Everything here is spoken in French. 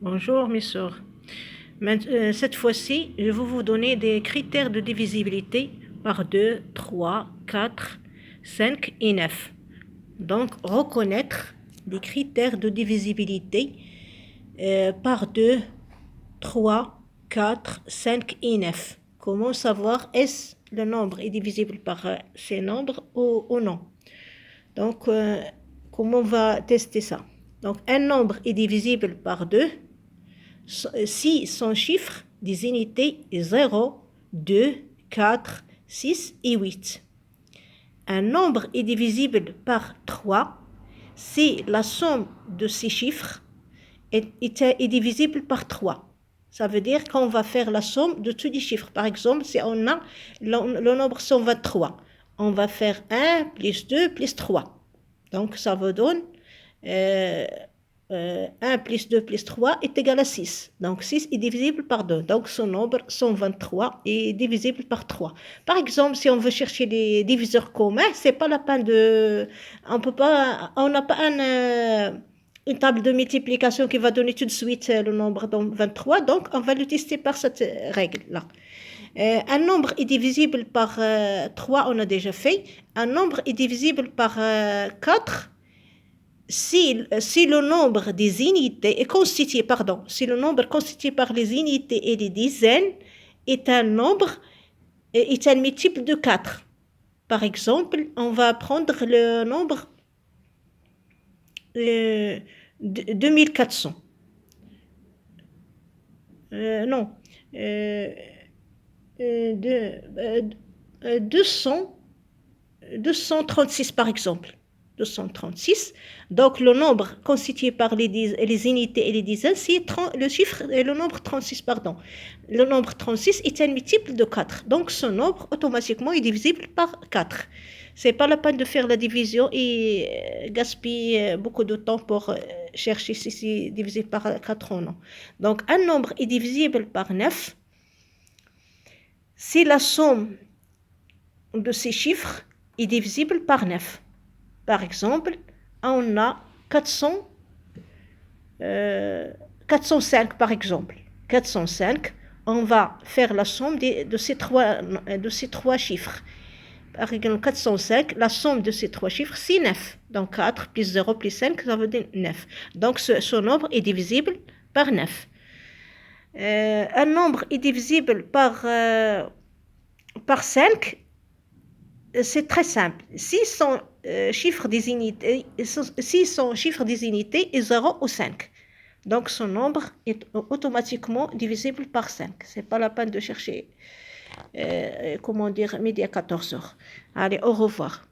Bonjour mes soeurs. Cette fois-ci, je vais vous donner des critères de divisibilité par 2, 3, 4, 5 et 9. Donc, reconnaître des critères de divisibilité par 2, 3, 4, 5 et 9. Comment savoir est-ce le nombre est divisible par ces nombres ou non? Donc, comment on va tester ça? Donc, un nombre est divisible par 2 si son chiffre des unités est 0, 2, 4, 6 et 8. Un nombre est divisible par 3 si la somme de ces chiffres est divisible par 3. Ça veut dire qu'on va faire la somme de tous les chiffres. Par exemple, si on a le nombre 123, on va faire 1 plus 2 plus 3. Donc, ça vous donne 1 plus 2 plus 3 est égal à 6. Donc 6 est divisible par 2. Donc son nombre 123 est divisible par 3. Par exemple, si on veut chercher des diviseurs communs, c'est pas la peine de... On n'a pas une table de multiplication qui va donner tout de suite le nombre 23. Donc on va le tester par cette règle-là. Un nombre est divisible par 3, on a déjà fait. Un nombre est divisible par 4 si le nombre des unités est constitué, si le nombre constitué par les unités et les dizaines est un multiple de 4. Par exemple, on va prendre le nombre 2400. Non. 236 par exemple. 236. Donc le nombre constitué par les unités et les dizaines, c'est le nombre 36, pardon. Le nombre 36 est un multiple de 4. Donc ce nombre automatiquement est divisible par 4. C'est pas la peine de faire la division et gaspiller beaucoup de temps pour chercher si c'est divisible par 4 ou non. Donc un nombre est divisible par 9 si la somme de ces chiffres est divisible par 9. Par exemple, on a 405 par exemple. 405, on va faire la somme de ces trois chiffres. Par exemple, 405, la somme de ces trois chiffres, c'est 9. Donc 4 plus 0 plus 5, ça veut dire 9. Donc ce nombre est divisible par 9. Un nombre est divisible par 5, c'est très simple. Si son chiffre des unités est 0 ou 5, donc son nombre est automatiquement divisible par 5. C'est pas la peine de chercher midi à 14h. Allez, au revoir.